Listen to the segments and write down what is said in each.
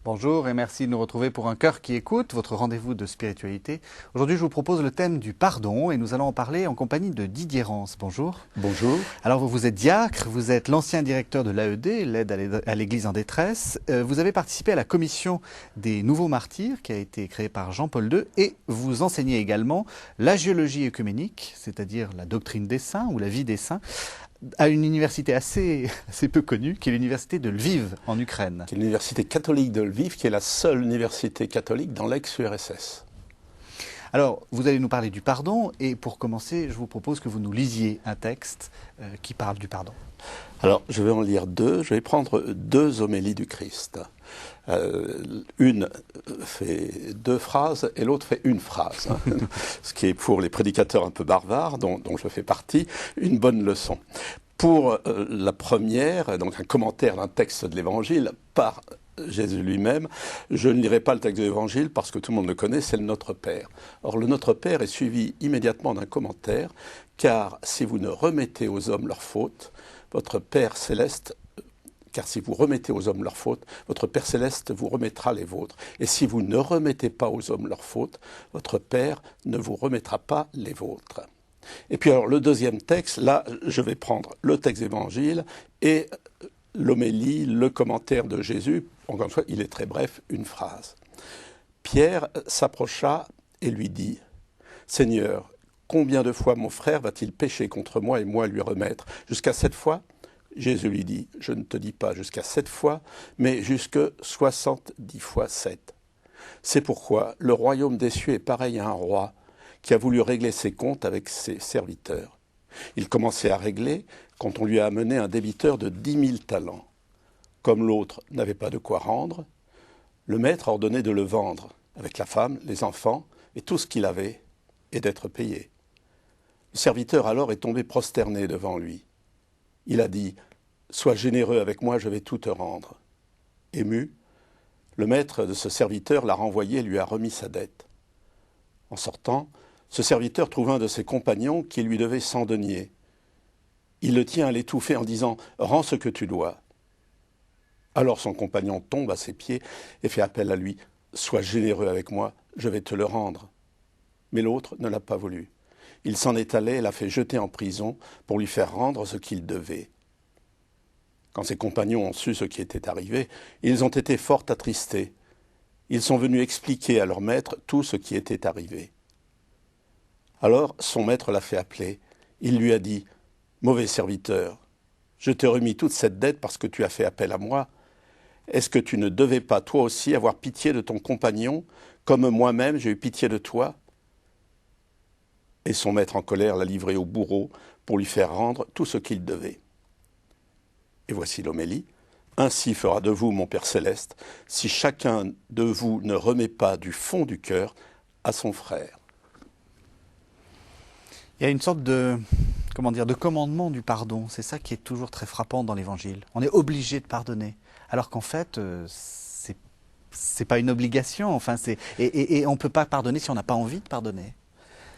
Bonjour et merci de nous retrouver pour Un cœur qui écoute, votre rendez-vous de spiritualité. Aujourd'hui, je vous propose le thème du pardon et nous allons en parler en compagnie de Didier Rance. Bonjour. Bonjour. Alors, vous êtes diacre, vous êtes l'ancien directeur de l'AED, l'aide à l'Église en détresse. Vous avez participé à la commission des nouveaux martyrs qui a été créée par Jean-Paul II et vous enseignez également l'agiologie œcuménique, c'est-à-dire la doctrine des saints ou la vie des saints, à une université assez peu connue, qui est l'université de Lviv, en Ukraine. Qui est l'université catholique de Lviv, qui est la seule université catholique dans l'ex-URSS. Alors, vous allez nous parler du pardon, et pour commencer, je vous propose que vous nous lisiez un texte qui parle du pardon. Alors, je vais en lire deux. Je vais prendre deux homélies du Christ. Une fait deux phrases et l'autre fait une phrase, hein. Ce qui est pour les prédicateurs un peu barbares, dont je fais partie, une bonne leçon. Pour la première, donc un commentaire d'un texte de l'Évangile par Jésus lui-même, je ne lirai pas le texte de l'Évangile parce que tout le monde le connaît, c'est le Notre Père. Or, le Notre Père est suivi immédiatement d'un commentaire, car si vous ne remettez aux hommes leurs fautes, votre Père céleste, car si vous remettez aux hommes leurs fautes, votre Père céleste vous remettra les vôtres. Et si vous ne remettez pas aux hommes leurs fautes, votre Père ne vous remettra pas les vôtres. Et puis alors le deuxième texte, là je vais prendre le texte d'Évangile et l'homélie, le commentaire de Jésus. Encore une fois, il est très bref, une phrase. Pierre s'approcha et lui dit « Seigneur, combien de fois mon frère va-t-il pécher contre moi et moi lui remettre? Jusqu'à 7 fois ?» Jésus lui dit « Je ne te dis pas jusqu'à 7 fois, mais jusque 70 fois 7. C'est pourquoi le royaume des cieux est pareil à un roi qui a voulu régler ses comptes avec ses serviteurs. Il commençait à régler quand on lui a amené un débiteur de 10 000 talents. Comme l'autre n'avait pas de quoi rendre, le maître a ordonné de le vendre, avec la femme, les enfants et tout ce qu'il avait, et d'être payé. Le serviteur alors est tombé prosterné devant lui. Il a dit « Sois généreux avec moi, je vais tout te rendre. » Ému, le maître de ce serviteur l'a renvoyé et lui a remis sa dette. En sortant, ce serviteur trouve un de ses compagnons qui lui devait 100 deniers. Il le tient à l'étouffer en disant « Rends ce que tu dois. » Alors son compagnon tombe à ses pieds et fait appel à lui « Sois généreux avec moi, je vais te le rendre. » Mais l'autre ne l'a pas voulu. Il s'en est allé et l'a fait jeter en prison pour lui faire rendre ce qu'il devait. Quand ses compagnons ont su ce qui était arrivé, ils ont été fort attristés. Ils sont venus expliquer à leur maître tout ce qui était arrivé. Alors son maître l'a fait appeler. Il lui a dit « Mauvais serviteur, je t'ai remis toute cette dette parce que tu as fait appel à moi. Est-ce que tu ne devais pas toi aussi avoir pitié de ton compagnon, comme moi-même j'ai eu pitié de toi ?» Et son maître en colère l'a livré au bourreau pour lui faire rendre tout ce qu'il devait. Et voici l'homélie. Ainsi fera de vous mon Père céleste, si chacun de vous ne remet pas du fond du cœur à son frère. Il y a une sorte de commandement du pardon. C'est ça qui est toujours très frappant dans l'Évangile. On est obligé de pardonner, alors qu'en fait, c'est pas une obligation. Enfin, et on ne peut pas pardonner si on n'a pas envie de pardonner.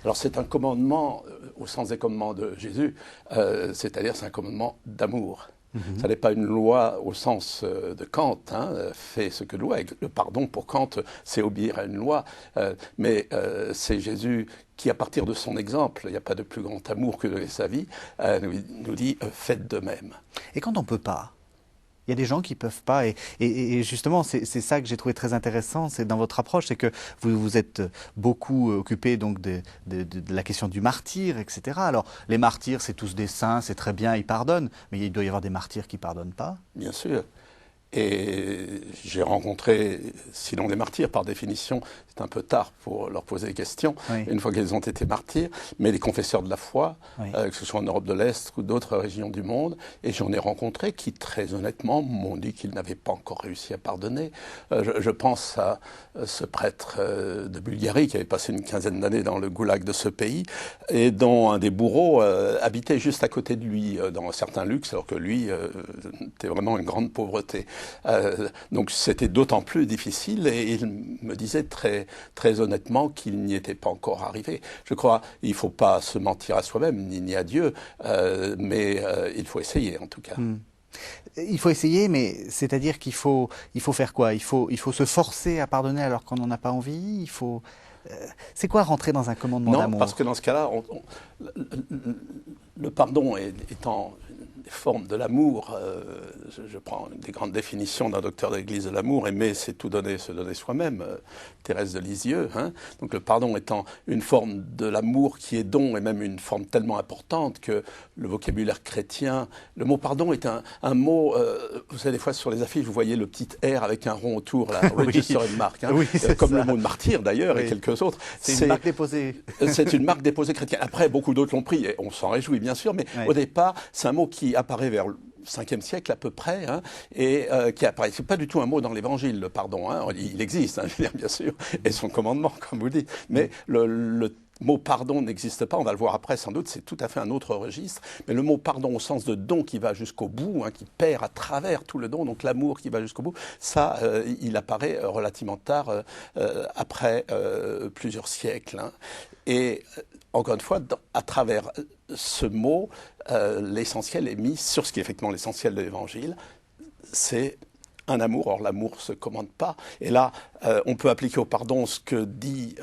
Alors c'est un commandement, au sens des commandements de Jésus, c'est-à-dire c'est un commandement d'amour. Ça n'est pas une loi au sens de Kant, hein, fais ce que de loi. Le pardon pour Kant, c'est obéir à une loi, mais c'est Jésus qui, à partir de son exemple, il n'y a pas de plus grand amour que de donner sa vie, nous dit faites de même. Et quand on ne peut pas, il y a des gens qui ne peuvent pas, et justement, c'est ça que j'ai trouvé très intéressant, c'est dans votre approche, c'est que vous êtes beaucoup occupé donc de la question du martyr, etc. Alors, les martyrs, c'est tous des saints, c'est très bien, ils pardonnent, mais il doit y avoir des martyrs qui ne pardonnent pas. Bien sûr. Et j'ai rencontré, sinon les martyrs, par définition, c'est un peu tard pour leur poser des questions, oui, une fois qu'ils ont été martyrs, mais les confesseurs de la foi, oui, que ce soit en Europe de l'Est ou d'autres régions du monde, et j'en ai rencontré qui, très honnêtement, m'ont dit qu'ils n'avaient pas encore réussi à pardonner. Je pense à ce prêtre de Bulgarie qui avait passé une quinzaine d'années dans le goulag de ce pays, et dont un des bourreaux habitait juste à côté de lui, dans un certain luxe, alors que lui était vraiment une grande pauvreté. Donc c'était d'autant plus difficile et il me disait très honnêtement qu'il n'y était pas encore arrivé. Je crois qu'il ne faut pas se mentir à soi-même ni à Dieu, mais il faut essayer en tout cas. Il faut essayer, mais c'est-à-dire qu'il faut faire quoi? Il faut se forcer à pardonner alors qu'on n'en a pas envie. C'est quoi rentrer dans un commandement d'amour? Non, parce que dans ce cas-là, le pardon étant une forme de l'amour, je prends une des grandes définitions d'un docteur de l'Église de l'amour, aimer c'est tout donner, se donner soi-même, Thérèse de Lisieux. Hein. Donc le pardon étant une forme de l'amour qui est don, et même une forme tellement importante que le vocabulaire chrétien, le mot pardon est un mot, vous savez des fois sur les affiches, vous voyez le petit R avec un rond autour, là, Register and Mark, hein, comme le mot de martyr d'ailleurs, et quelques autres. C'est une marque déposée. C'est une marque déposée chrétienne. Après, beaucoup d'autres l'ont pris, et on s'en réjouit bien sûr, mais au départ, c'est un mot qui apparaît vers le 5e siècle à peu près, hein, et qui apparaît. C'est pas du tout un mot dans l'Évangile, le pardon. Hein, il existe, hein, je veux dire, bien sûr, et son commandement, comme vous dites. Mais le mot pardon n'existe pas, on va le voir après sans doute, c'est tout à fait un autre registre. Mais le mot pardon au sens de don qui va jusqu'au bout, hein, qui perd à travers tout le don, donc l'amour qui va jusqu'au bout, ça, il apparaît relativement tard, après plusieurs siècles. Hein. Et encore une fois, à travers ce mot, l'essentiel est mis sur ce qui est effectivement l'essentiel de l'Évangile, c'est un amour. Or, l'amour ne se commande pas. Et là, on peut appliquer au pardon ce que dit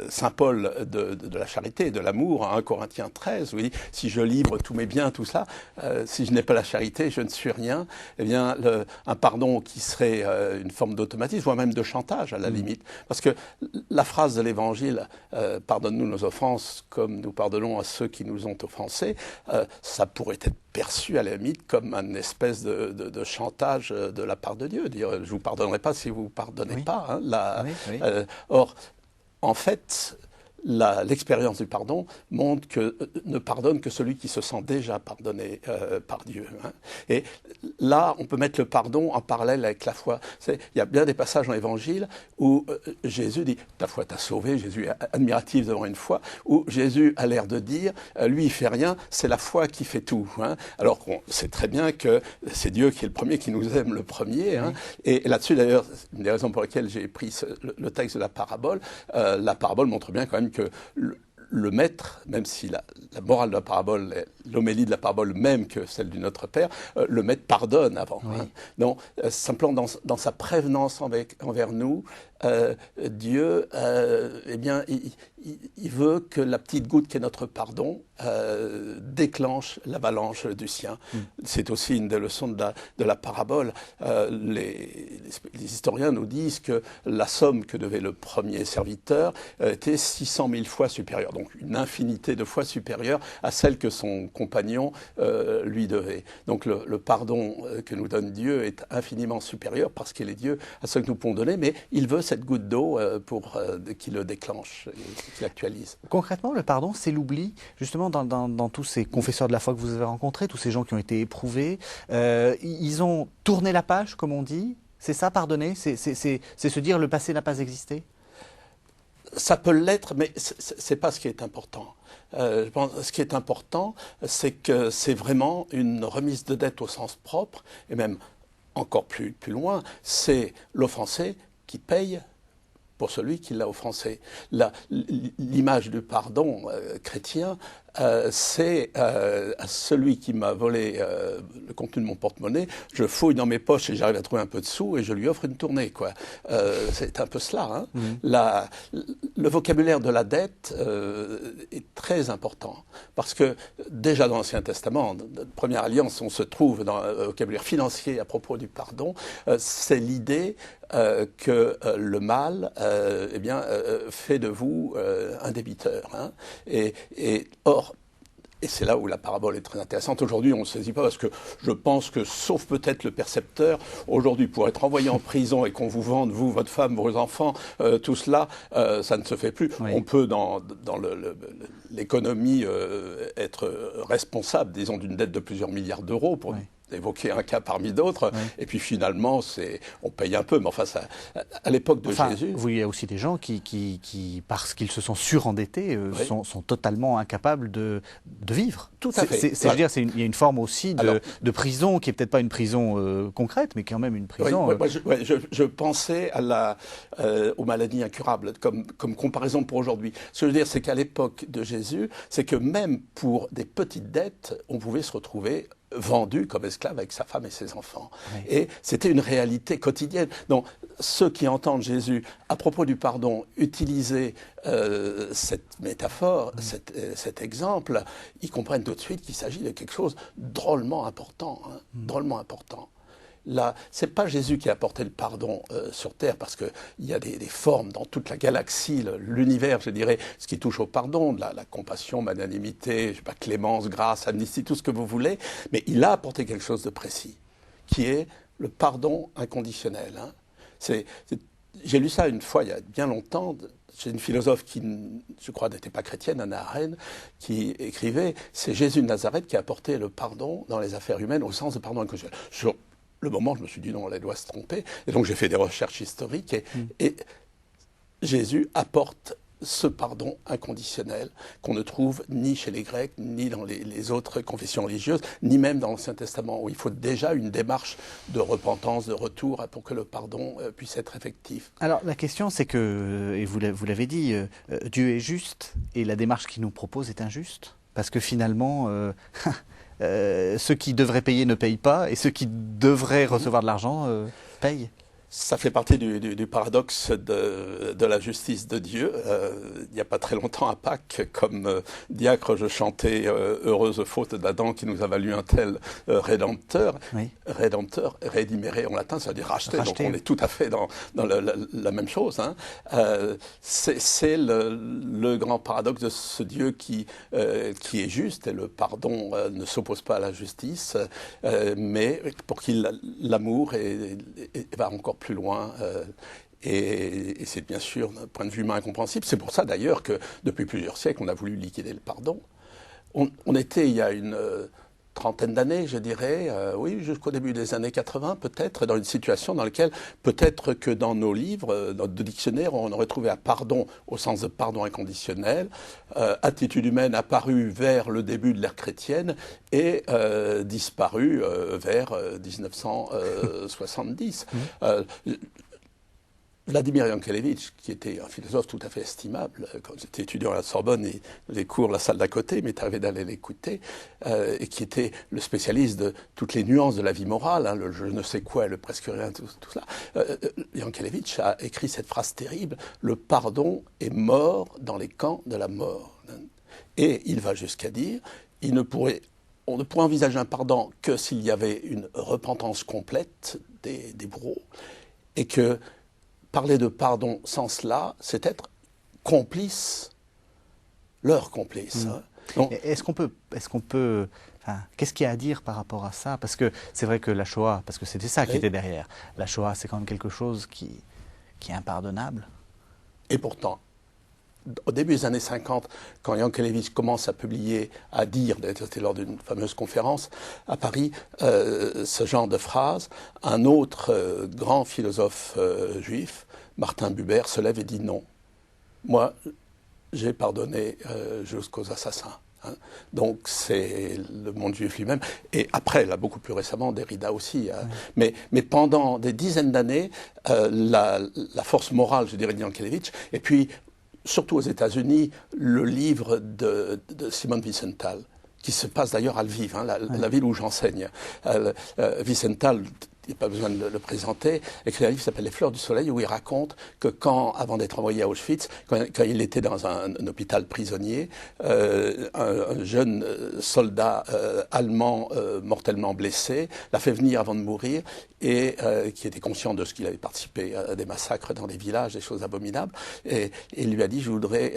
saint Paul de la charité, de l'amour, à 1 Corinthiens 13, où il dit « Si je livre tous mes biens, tout ça, si je n'ai pas la charité, je ne suis rien. » Eh bien, un pardon qui serait une forme d'automatisme, voire même de chantage, à la limite. Parce que la phrase de l'Évangile « Pardonne-nous nos offenses comme nous pardonnons à ceux qui nous ont offensés », ça pourrait être perçu à la limite comme une espèce de chantage de la part de Dieu. Dire « Je ne vous pardonnerai pas si vous ne pardonnez pas. Hein, or, en fait, l'expérience du pardon montre que ne pardonne que celui qui se sent déjà pardonné par Dieu. Hein. Et là, on peut mettre le pardon en parallèle avec la foi. Il y a bien des passages dans l'Évangile où Jésus dit « Ta foi t'a sauvé », Jésus est admiratif devant une foi, où Jésus a l'air de dire « Lui, il fait rien, c'est la foi qui fait tout. Hein. » Alors qu'on sait très bien que c'est Dieu qui est le premier, qui nous aime le premier. Hein. Et là-dessus, d'ailleurs, une des raisons pour lesquelles j'ai pris le texte de la parabole montre bien quand même que le maître, même si la morale de la parabole, l'homélie de la parabole même que celle du Notre Père, le maître pardonne avant. Oui. Hein. Donc, simplement dans sa prévenance envers nous, Dieu, eh bien, il veut que la petite goutte qui est notre pardon déclenche l'avalanche du sien. C'est aussi une des leçons de la parabole. Les historiens nous disent que la somme que devait le premier serviteur était 600 000 fois supérieure, donc une infinité de fois supérieure à celle que son compagnon lui devait. Donc le pardon que nous donne Dieu est infiniment supérieur parce qu'il est Dieu à ce que nous pouvons donner, mais il veut cette goutte d'eau pour qui le déclenche, qui l'actualise. Concrètement, le pardon, c'est l'oubli. Justement, dans tous ces confesseurs de la foi que vous avez rencontrés, tous ces gens qui ont été éprouvés, ils ont tourné la page, comme on dit. C'est ça, pardonner? C'est se dire le passé n'a pas existé? Ça peut l'être, mais c'est pas ce qui est important. Je pense ce qui est important, c'est que c'est vraiment une remise de dette au sens propre, et même encore plus loin, c'est l'offensé qui paye pour celui qui l'a offensé. L'image du pardon chrétien, c'est à celui qui m'a volé le contenu de mon porte-monnaie, je fouille dans mes poches et j'arrive à trouver un peu de sous et je lui offre une tournée, quoi. C'est un peu cela. Hein. Le vocabulaire de la dette est très important parce que déjà dans l'Ancien Testament, notre première alliance, on se trouve dans le vocabulaire financier à propos du pardon, c'est l'idée que le mal eh bien, fait de vous un débiteur. Hein. Or, et c'est là où la parabole est très intéressante. Aujourd'hui, on ne saisit pas parce que je pense que, sauf peut-être le percepteur, aujourd'hui, pour être envoyé en prison et qu'on vous vende, vous, votre femme, vos enfants, tout cela, ça ne se fait plus. Oui. On peut, dans l'économie, être responsable, disons, d'une dette de plusieurs milliards d'euros pour évoquer un cas parmi d'autres, et puis finalement, on paye un peu, mais enfin, ça, à l'époque de Jésus... Il y a aussi des gens qui parce qu'ils se sont surendettés, sont totalement incapables de vivre. Tout à fait. Je veux dire, il y a une forme aussi de prison, qui n'est peut-être pas une prison concrète, mais quand même une prison... Je pensais aux maladies incurables, comme comparaison pour aujourd'hui. Ce que je veux dire, c'est qu'à l'époque de Jésus, c'est que même pour des petites dettes, on pouvait se retrouver vendu comme esclave avec sa femme et ses enfants. Oui. Et c'était une réalité quotidienne. Donc, ceux qui entendent Jésus, à propos du pardon, utiliser cette métaphore, cet exemple, ils comprennent tout de suite qu'il s'agit de quelque chose de drôlement important. Drôlement important. Là, c'est pas Jésus qui a apporté le pardon sur Terre, parce qu'il y a des formes dans toute la galaxie, l'univers, je dirais, ce qui touche au pardon, de la compassion, magnanimité, je sais pas, clémence, grâce, amnistie, tout ce que vous voulez, mais il a apporté quelque chose de précis, qui est le pardon inconditionnel. J'ai lu ça une fois, il y a bien longtemps, chez une philosophe qui, je crois, n'était pas chrétienne, Hannah Arendt, qui écrivait « C'est Jésus de Nazareth qui a apporté le pardon dans les affaires humaines au sens de pardon inconditionnel ». Sur le moment, je me suis dit non, elle doit se tromper. Et donc j'ai fait des recherches historiques et Jésus apporte ce pardon inconditionnel qu'on ne trouve ni chez les Grecs, ni dans les autres confessions religieuses, ni même dans l'Ancien Testament, où il faut déjà une démarche de repentance, de retour pour que le pardon puisse être effectif. Alors la question c'est que, et vous l'avez dit, Dieu est juste et la démarche qu'il nous propose est injuste. Parce que finalement, ceux qui devraient payer ne payent pas et ceux qui devraient recevoir de l'argent payent. Ça fait partie du paradoxe de la justice de Dieu. Il n'y a pas très longtemps à Pâques, comme diacre, je chantais Heureuse faute d'Adam qui nous a valu un tel rédempteur. Oui. Rédempteur, redimere en latin, ça veut dire racheter. Donc on est tout à fait dans la même chose. Hein. C'est le grand paradoxe de ce Dieu qui est juste, et le pardon ne s'oppose pas à la justice, mais pour qui l'amour va encore plus loin. Et c'est bien sûr, d'un point de vue humain, incompréhensible. C'est pour ça d'ailleurs que depuis plusieurs siècles, on a voulu liquider le pardon. On était, il y a une trentaine d'années, je dirais, oui, jusqu'au début des années 80, peut-être, dans une situation dans laquelle, peut-être que dans nos livres, dans nos dictionnaires, on aurait trouvé un pardon au sens de pardon inconditionnel, attitude humaine apparue vers le début de l'ère chrétienne et disparue vers 1970. Vladimir Yankelevitch, qui était un philosophe tout à fait estimable, quand j'étais étudiant à la Sorbonne et les cours, la salle d'à côté, m'est arrivé d'aller l'écouter, et qui était le spécialiste de toutes les nuances de la vie morale, hein, le je ne sais quoi, le presque rien, tout cela. Yankelevitch a écrit cette phrase terrible, « Le pardon est mort dans les camps de la mort ». Et il va jusqu'à dire, on ne pourrait envisager un pardon que s'il y avait une repentance complète des bourreaux, et que parler de pardon sans cela, c'est être complice, leur complice. Donc, est-ce qu'on peut, qu'est-ce qu'il y a à dire par rapport à ça? Parce que c'est vrai que la Shoah, parce que c'était ça qui était derrière, la Shoah c'est quand même quelque chose qui est impardonnable. Et pourtant, au début des années 50, quand Yankelevitch commence à publier, à dire, c'était lors d'une fameuse conférence à Paris, ce genre de phrase, un autre grand philosophe juif, Martin Buber, se lève et dit non. Moi, j'ai pardonné jusqu'aux assassins. Hein. Donc c'est le monde juif lui-même. Et après, là, beaucoup plus récemment, Derrida aussi. Hein. Mais pendant des dizaines d'années, la force morale, je dirais, de Yankelevitch, et puis surtout aux États-Unis, le livre de Simon Wiesenthal, qui se passe d'ailleurs à Lviv, hein, la ville où j'enseigne. Wiesenthal, il n'y a pas besoin de le présenter, écrit un livre qui s'appelle Les Fleurs du Soleil, où il raconte que avant d'être envoyé à Auschwitz, quand il était dans un hôpital prisonnier, un jeune soldat allemand mortellement blessé l'a fait venir avant de mourir, et qui était conscient de ce qu'il avait participé à des massacres dans des villages, des choses abominables, et il lui a dit « Je voudrais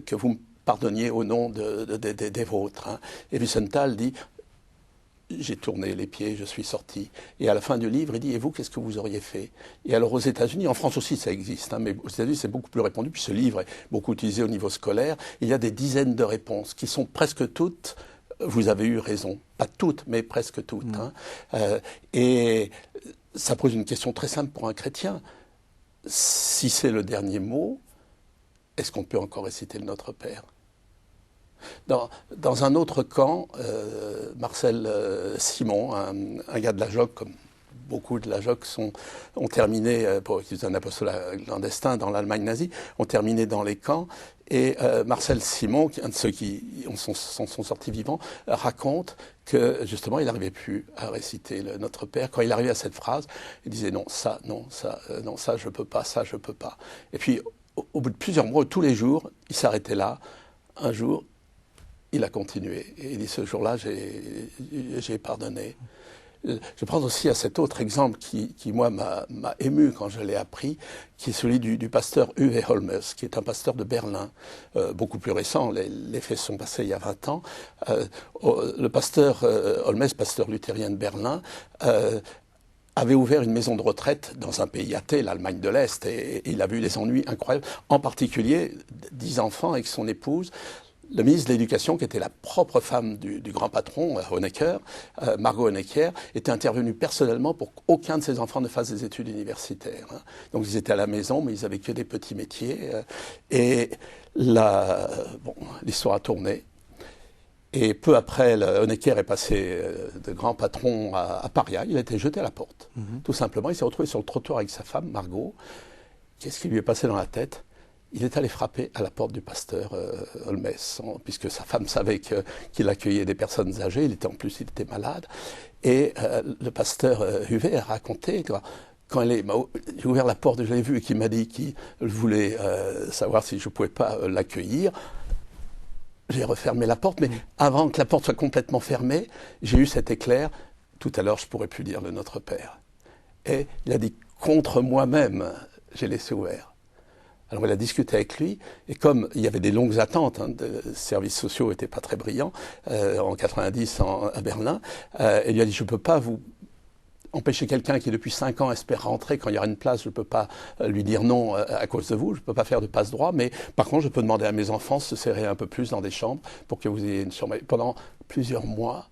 que vous me pardonniez au nom des vôtres. Hein. » Et Wiesenthal dit « J'ai tourné les pieds, je suis sorti. » Et à la fin du livre, il dit « Et vous, qu'est-ce que vous auriez fait ?» Et alors aux États-Unis, en France aussi ça existe, hein, mais aux États-Unis c'est beaucoup plus répandu, puis ce livre est beaucoup utilisé au niveau scolaire. Il y a des dizaines de réponses qui sont presque toutes « Vous avez eu raison ». Pas toutes, mais presque toutes. Hein. Et ça pose une question très simple pour un chrétien. Si c'est le dernier mot, est-ce qu'on peut encore réciter le Notre Père ? Dans un autre camp, Marcel Simon, un gars de la JOC, comme beaucoup de la JOC ont terminé, pour utiliser un apostolat clandestin dans l'Allemagne nazie, ont terminé dans les camps, Et Marcel Simon, un de ceux qui sont sortis vivants, raconte que justement il n'arrivait plus à réciter le Notre Père. Quand il arrivait à cette phrase, il disait non, ça je peux pas, ça je peux pas. Et puis au bout de plusieurs mois, tous les jours, il s'arrêtait là. Un jour, il a continué. Et il dit ce jour-là, j'ai pardonné. Je pense aussi à cet autre exemple qui moi, m'a ému quand je l'ai appris, qui est celui du pasteur Uwe Holmes, qui est un pasteur de Berlin, beaucoup plus récent, les faits sont passés il y a 20 ans. Le pasteur Holmes, pasteur luthérien de Berlin, avait ouvert une maison de retraite dans un pays athée, l'Allemagne de l'Est, et il a vu des ennuis incroyables, en particulier 10 enfants avec son épouse. Le ministre de l'Éducation, qui était la propre femme du grand patron, Honecker, Margot Honecker, était intervenue personnellement pour qu'aucun de ses enfants ne fasse des études universitaires. Donc ils étaient à la maison, mais ils n'avaient que des petits métiers. Et l'histoire a tourné. Et peu après, Honecker est passé de grand patron à paria. Il a été jeté à la porte, tout simplement. Il s'est retrouvé sur le trottoir avec sa femme, Margot. Qu'est-ce qui lui est passé dans la tête ? Il est allé frapper à la porte du pasteur Holmes, puisque sa femme savait qu'il accueillait des personnes âgées. Il était malade. Et le pasteur Uwe a raconté, quand j'ai ouvert la porte, je l'ai vu, et qu'il m'a dit qu'il voulait savoir si je ne pouvais pas l'accueillir. J'ai refermé la porte, mais avant que la porte soit complètement fermée, j'ai eu cet éclair. Tout à l'heure, je ne pourrais plus dire le Notre Père. Et il a dit, contre moi-même, j'ai laissé ouvert. Alors il a discuté avec lui, et comme il y avait des longues attentes, les services sociaux n'étaient pas très brillants, en 90 à Berlin, il lui a dit, je ne peux pas vous empêcher quelqu'un qui depuis 5 ans espère rentrer, quand il y aura une place, je ne peux pas lui dire non à cause de vous, je ne peux pas faire de passe-droit, mais par contre je peux demander à mes enfants de se serrer un peu plus dans des chambres pour que vous ayez une chambre. Pendant plusieurs mois,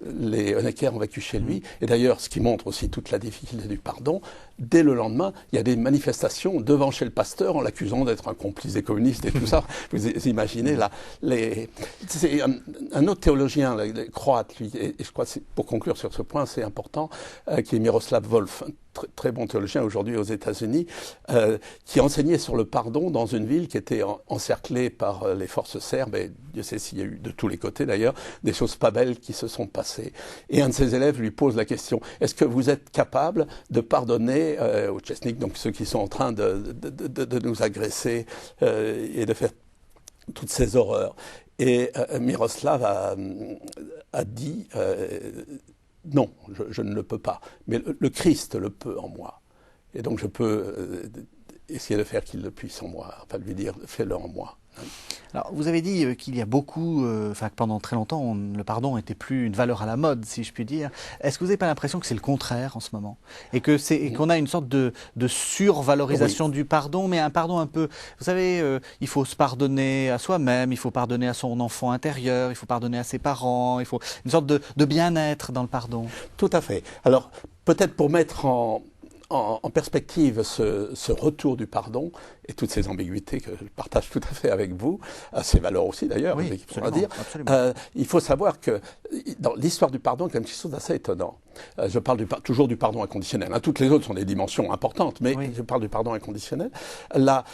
les Honecker ont vécu chez lui. Et d'ailleurs, ce qui montre aussi toute la difficulté du pardon, dès le lendemain, il y a des manifestations devant chez le pasteur en l'accusant d'être un complice des communistes et tout ça. Vous imaginez là. C'est un autre théologien, croate, lui, et je crois que pour conclure sur ce point, c'est important, qui est Miroslav Volf, très bon théologien aujourd'hui aux États-Unis, qui enseignait sur le pardon dans une ville qui était encerclée par les forces serbes, et Dieu sait s'il y a eu de tous les côtés d'ailleurs, des choses pas belles qui se sont passées. Et un de ses élèves lui pose la question, est-ce que vous êtes capable de pardonner aux Tchétniks, donc ceux qui sont en train de nous agresser et de faire toutes ces horreurs? Et Miroslav a dit non, je ne le peux pas. Mais le Christ le peut en moi. Et donc je peux essayer de faire qu'il le puisse en moi. Enfin, lui dire, fais-le en moi. Alors, vous avez dit qu'il y a beaucoup, que pendant très longtemps, le pardon n'était plus une valeur à la mode, si je puis dire. Est-ce que vous n'avez pas l'impression que c'est le contraire en ce moment? Et qu'on a une sorte de survalorisation du pardon, mais un pardon un peu... Vous savez, il faut se pardonner à soi-même, il faut pardonner à son enfant intérieur, il faut pardonner à ses parents, il faut une sorte de bien-être dans le pardon. Tout à fait. Alors, peut-être pour mettre en perspective ce retour du pardon et toutes ces ambiguïtés que je partage tout à fait avec vous, ces valeurs aussi d'ailleurs, oui, il faudra dire, il faut savoir que dans l'histoire du pardon, il y a quelque chose d'assez étonnant. Je parle toujours du pardon inconditionnel. Toutes les autres sont des dimensions importantes, mais je parle du pardon inconditionnel. Là,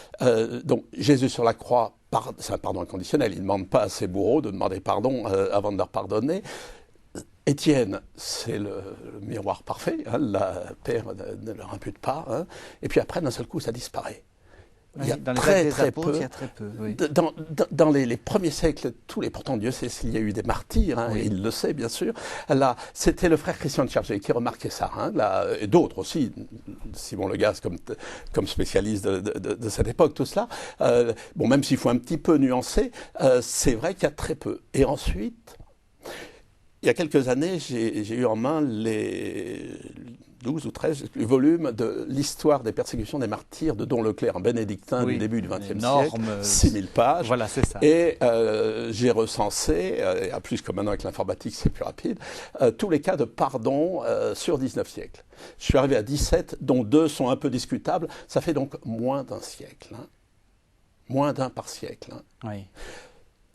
donc Jésus sur la croix, c'est un pardon inconditionnel. Il ne demande pas à ses bourreaux de demander pardon avant de leur pardonner. Étienne, c'est le miroir parfait, la Père ne leur impute pas, et puis après, d'un seul coup, ça disparaît. Oui, il y a très peu. Oui. Dans les premiers siècles, pourtant Dieu sait s'il y a eu des martyrs, et il le sait bien sûr. Là, c'était le frère Christian de Chergé qui remarquait ça, et d'autres aussi, Simon Legas comme spécialiste de cette époque, tout cela. Même s'il faut un petit peu nuancer, c'est vrai qu'il y a très peu. Et ensuite, il y a quelques années, j'ai eu en main les 12 ou 13 volumes de l'histoire des persécutions des martyrs de Don Leclerc, un bénédictin du début du XXe siècle, 6000 pages. Voilà, c'est ça. Et j'ai recensé, à plus que maintenant avec l'informatique c'est plus rapide, tous les cas de pardon sur 19 siècles. Je suis arrivé à 17, dont 2 sont un peu discutables. Ça fait donc moins d'un siècle. Moins d'un par siècle. Oui.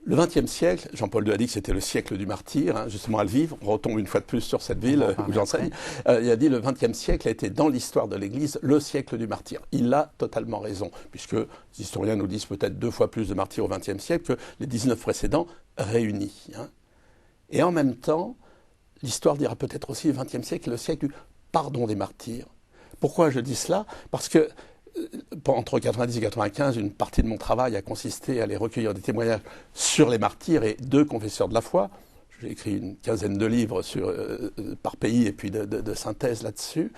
Le XXe siècle, Jean-Paul II a dit que c'était le siècle du martyr, hein, justement à Lviv, on retombe une fois de plus sur cette ville où j'enseigne. Il a dit que le XXe siècle a été dans l'histoire de l'Église le siècle du martyr. Il a totalement raison, puisque les historiens nous disent peut-être 2 fois plus de martyrs au XXe siècle que les 19 précédents réunis. Hein. Et en même temps, l'histoire dira peut-être aussi le XXe siècle le siècle du pardon des martyrs. Pourquoi je dis cela? Parce que entre 90 et 95, une partie de mon travail a consisté à aller recueillir des témoignages sur les martyrs et 2 confesseurs de la foi. J'ai écrit une quinzaine de livres par pays et puis de synthèses là-dessus.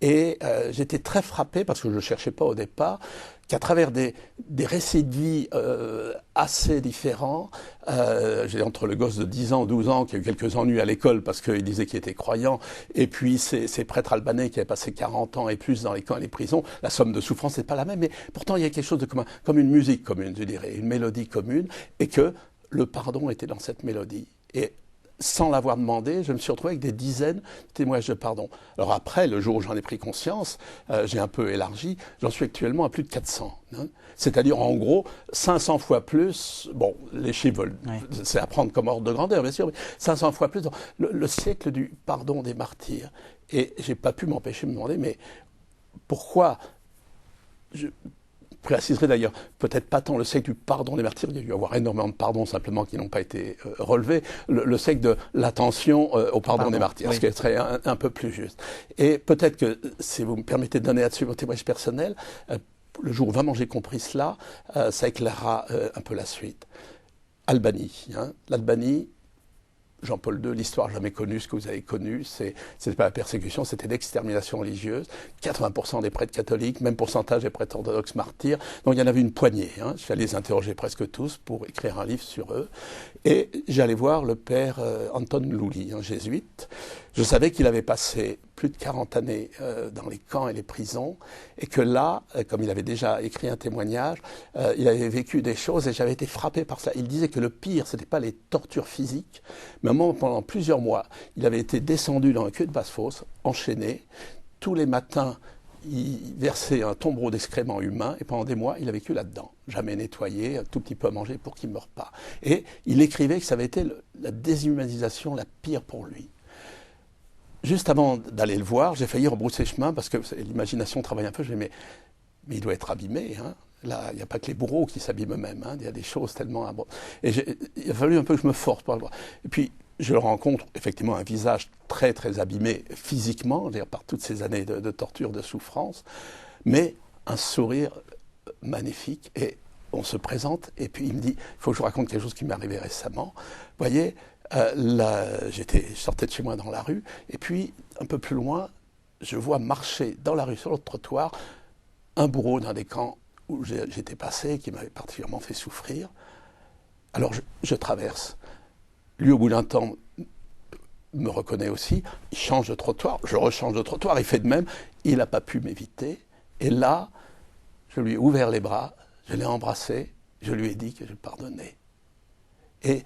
Et j'étais très frappé, parce que je ne cherchais pas au départ, qu'à travers des récits de vie assez différents, j'ai entre le gosse de 10 ans, 12 ans, qui a eu quelques ennuis à l'école parce qu'il disait qu'il était croyant, et puis ces prêtres albanais qui avaient passé 40 ans et plus dans les camps et les prisons, la somme de souffrance n'est pas la même, mais pourtant il y a quelque chose de commun, comme une musique commune, je dirais, une mélodie commune, et que le pardon était dans cette mélodie. Et sans l'avoir demandé, je me suis retrouvé avec des dizaines de témoignages de pardon. Alors après, le jour où j'en ai pris conscience, j'ai un peu élargi, j'en suis actuellement à plus de 400. Hein. C'est-à-dire, en gros, 500 fois plus, bon, les chiffres, c'est à prendre comme ordre de grandeur, bien sûr, mais 500 fois plus, le siècle du pardon des martyrs. Et j'ai pas pu m'empêcher de me demander, mais pourquoi je préciserai d'ailleurs, peut-être pas tant le siècle du pardon des martyrs, il y a dû y avoir énormément de pardons simplement qui n'ont pas été relevés, le siècle de l'attention au pardon des martyrs, ce qui serait un peu plus juste. Et peut-être que, si vous me permettez de donner là-dessus mon témoignage personnel, le jour où vraiment j'ai compris cela, ça éclairera un peu la suite. Albanie, hein. L'Albanie, Jean-Paul II, l'histoire jamais connue, ce que vous avez connu, c'était pas la persécution, c'était l'extermination religieuse. 80% des prêtres catholiques, même pourcentage des prêtres orthodoxes martyrs. Donc il y en avait une poignée. Hein. Je suis allé les interroger presque tous pour écrire un livre sur eux. Et j'allais voir le père Anton Luli, un jésuite. Je savais qu'il avait passé plus de 40 années dans les camps et les prisons, et que là, comme il avait déjà écrit un témoignage, il avait vécu des choses, et j'avais été frappé par ça. Il disait que le pire, c'était pas les tortures physiques, mais à un moment, pendant plusieurs mois, il avait été descendu dans un queue de basse-fosse, enchaîné. Tous les matins, il versait un tombereau d'excréments humains, et pendant des mois, il a vécu là-dedans. Jamais nettoyé, un tout petit peu à manger pour qu'il ne meure pas. Et il écrivait que ça avait été la déshumanisation la pire pour lui. Juste avant d'aller le voir, j'ai failli rebrousser chemin, parce que l'imagination travaille un peu. Je me dis, mais il doit être abîmé. Hein. Là, il n'y a pas que les bourreaux qui s'abîment eux-mêmes. Hein. Il y a des choses tellement... Et il a fallu un peu que je me force pour le voir. Et puis, je le rencontre, effectivement, un visage très, très abîmé physiquement, par toutes ces années de torture, de souffrance, mais un sourire magnifique. Et on se présente, et puis il me dit, il faut que je vous raconte quelque chose qui m'est arrivé récemment. Vous voyez, je sortais de chez moi dans la rue, et puis, un peu plus loin, je vois marcher dans la rue, sur l'autre trottoir, un bourreau d'un des camps où j'étais passé, qui m'avait particulièrement fait souffrir. Alors, je traverse. Lui, au bout d'un temps, me reconnaît aussi, il change de trottoir, je rechange de trottoir, il fait de même, il n'a pas pu m'éviter. Et là, je lui ai ouvert les bras, je l'ai embrassé, je lui ai dit que je pardonnais. Et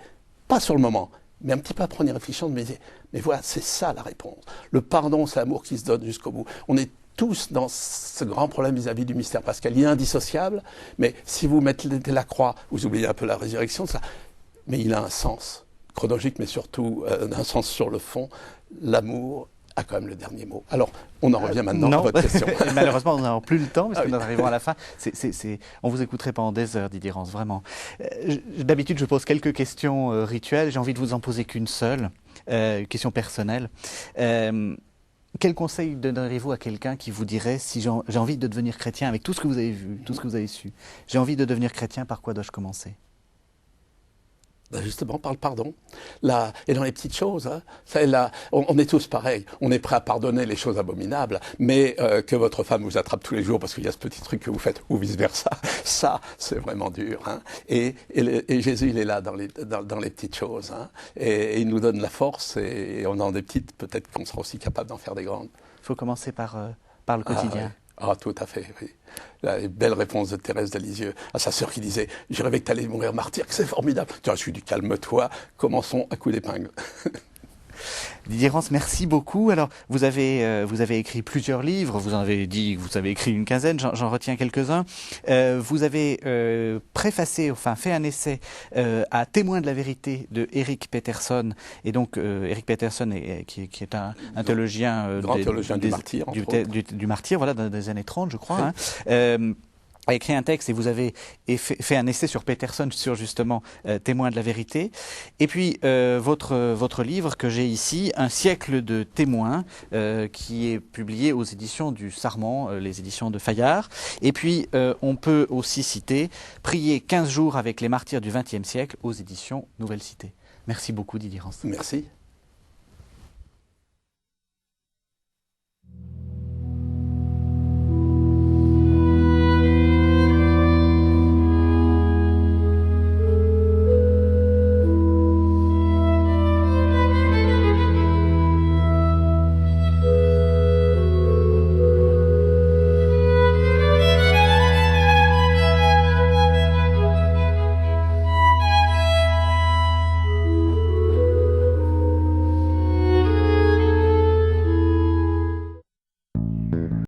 pas sur le moment, mais un petit peu après en y réfléchissant, je me disais, mais voilà, c'est ça la réponse. Le pardon, c'est l'amour qui se donne jusqu'au bout. On est tous dans ce grand problème vis-à-vis du mystère pascal. Il est indissociable, mais si vous mettez la croix, vous oubliez un peu la résurrection, ça, mais il a un sens chronologique, mais surtout un sens sur le fond. L'amour a quand même le dernier mot. Alors, on en revient maintenant à votre question. Malheureusement, nous n'avons plus le temps, parce que nous arrivons à la fin. On vous écouterait pendant des heures, Didier Rance, vraiment. D'habitude, je pose quelques questions rituelles. J'ai envie de vous en poser qu'une seule, question personnelle. Quel conseil donneriez-vous à quelqu'un qui vous dirait, si j'ai envie de devenir chrétien, avec tout ce que vous avez vu, tout ce que vous avez su, j'ai envie de devenir chrétien, par quoi dois-je commencer ? Ben justement, par le pardon. Là, et dans les petites choses, hein, on est tous pareils. On est prêt à pardonner les choses abominables, mais que votre femme vous attrape tous les jours parce qu'il y a ce petit truc que vous faites, ou vice-versa, ça, c'est vraiment dur. Hein. Et Jésus, il est là dans les petites choses. Hein, et il nous donne la force, et en dans des petites, peut-être qu'on sera aussi capable d'en faire des grandes. Il faut commencer par le quotidien. Ah, tout à fait, oui. La belle réponse de Thérèse de Lisieux à sa sœur qui disait « Je rêvais que tu allais mourir martyr, que c'est formidable. » Tu vois, je suis du calme-toi, commençons à coup d'épingle. Didier Rance, merci beaucoup. Alors, vous avez écrit plusieurs livres, vous en avez dit que vous avez écrit une quinzaine, j'en retiens quelques-uns. Vous avez préfacé, enfin fait un essai à Témoin de la vérité de Erik Peterson. Et donc, Erik Peterson, qui est un théologien, grand théologien du martyr, du martyr, voilà, dans les années 30, je crois. Hein. A écrit un texte et vous avez fait un essai sur Peterson, sur justement Témoin de la vérité. Et puis votre livre que j'ai ici, Un siècle de témoins, qui est publié aux éditions du Sarment, les éditions de Fayard. Et puis on peut aussi citer Prier 15 jours avec les martyrs du XXe siècle aux éditions Nouvelle Cité. Merci beaucoup Didier Rance. Merci.